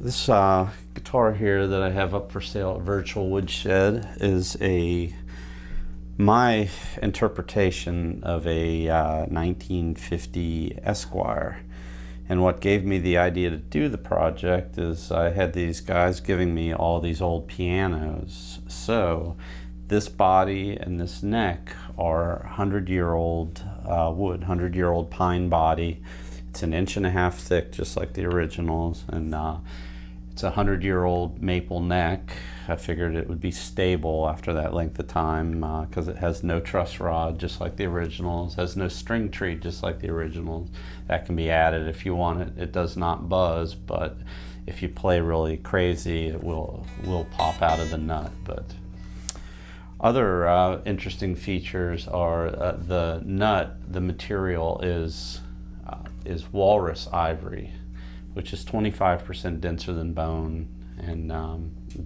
This guitar here that I have up for sale at Virtual Woodshed is my interpretation of a 1950 Esquire. And what gave me the idea to do the project is I had these guys giving me all these old pianos. So this body and this neck are 100-year-old wood, 100-year-old pine body. It's 1.5 inches thick, just like the originals, and it's a 100-year-old maple neck. I figured it would be stable after that length of time because it has no truss rod, just like the originals, has no string tree, just like the originals. That can be added if you want it. It does not buzz, but if you play really crazy, it will pop out of the nut. But other interesting features are the nut. The material is walrus ivory, which is 25% denser than bone, and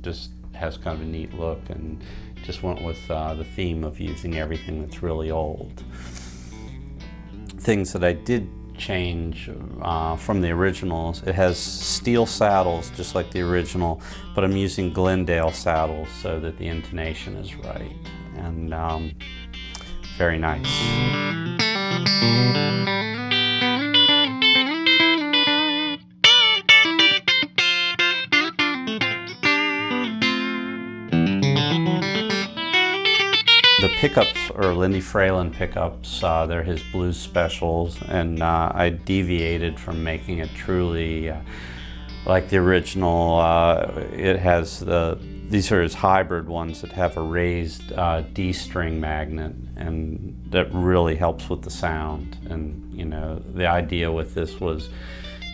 just has kind of a neat look, and just went with the theme of using everything that's really old. Things that I did change from the originals: it has steel saddles just like the original, but I'm using Glendale saddles so that the intonation is right, and very nice. The pickups are Lindy Fralin pickups. They're his blues specials, and I deviated from making it truly like the original. It has these are his hybrid ones that have a raised D string magnet, and that really helps with the sound. And you know, the idea with this was,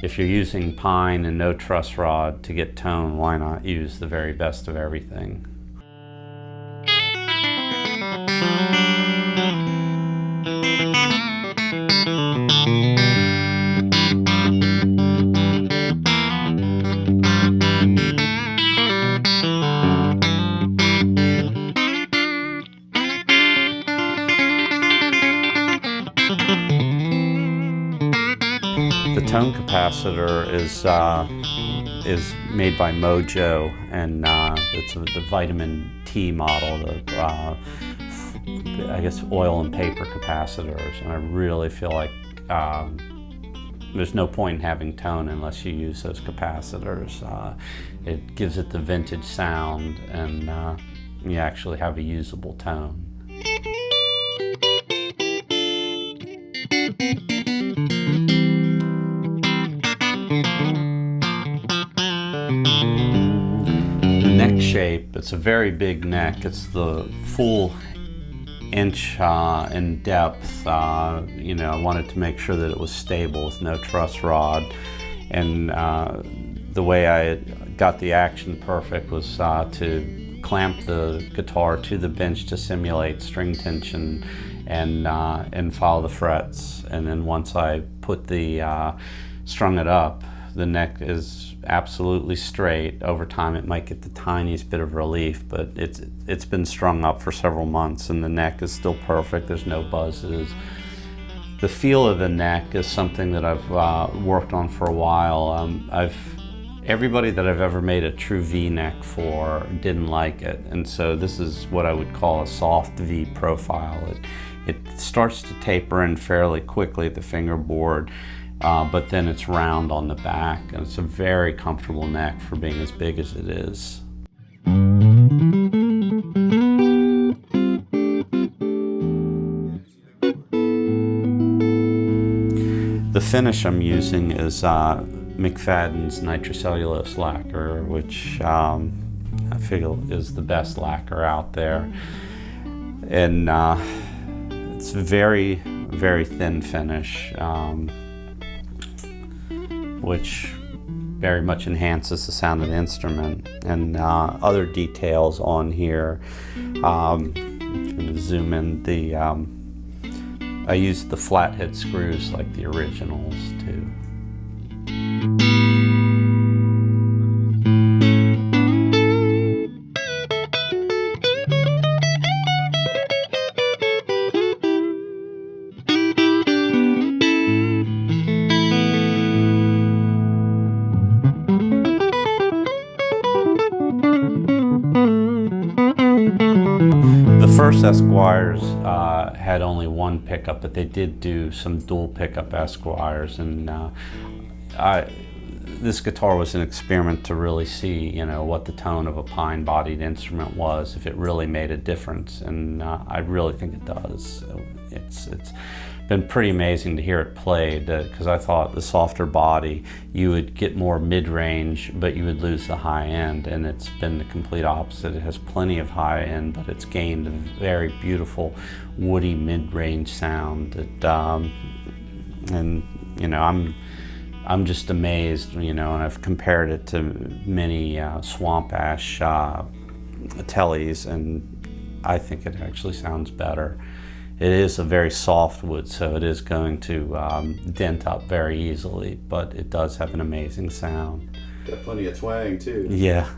if you're using pine and no truss rod to get tone, why not use the very best of everything? The tone capacitor is made by Mojo, and it's the vitamin T model, I guess oil and paper capacitors, and I really feel like there's no point in having tone unless you use those capacitors. It gives it the vintage sound, and you actually have a usable tone. Neck shape, it's a very big neck. It's the full inch in depth. You know, I wanted to make sure that it was stable with no truss rod, and the way I got the action perfect was to clamp the guitar to the bench to simulate string tension and follow the frets. And then once I put the strung it up, the neck is absolutely straight. Over time it might get the tiniest bit of relief, but it's been strung up for several months, and the neck is still perfect. There's no buzzes. The feel of the neck is something that I've worked on for a while. Everybody that I've ever made a true V-neck for didn't like it, and so this is what I would call a soft V profile. It starts to taper in fairly quickly at the fingerboard, but then it's round on the back, and it's a very comfortable neck for being as big as it is. The finish I'm using is McFadden's nitrocellulose lacquer, which I feel is the best lacquer out there, and it's very, very thin finish, which very much enhances the sound of the instrument. And other details on here, I'm going to zoom in. I used the flathead screws like the originals too. first Esquires had only one pickup, but they did do some dual pickup Esquires, and this guitar was an experiment to really see, you know, what the tone of a pine-bodied instrument was, if it really made a difference, and I really think it does. It's been pretty amazing to hear it played, because I thought the softer body, you would get more mid-range, but you would lose the high end, and it's been the complete opposite. It has plenty of high end, but it's gained a very beautiful woody mid-range sound. And you know, I'm just amazed, you know, and I've compared it to many swamp ash Teles, and I think it actually sounds better. It is a very soft wood, so it is going to dent up very easily, but it does have an amazing sound. Got plenty of twang too. Yeah.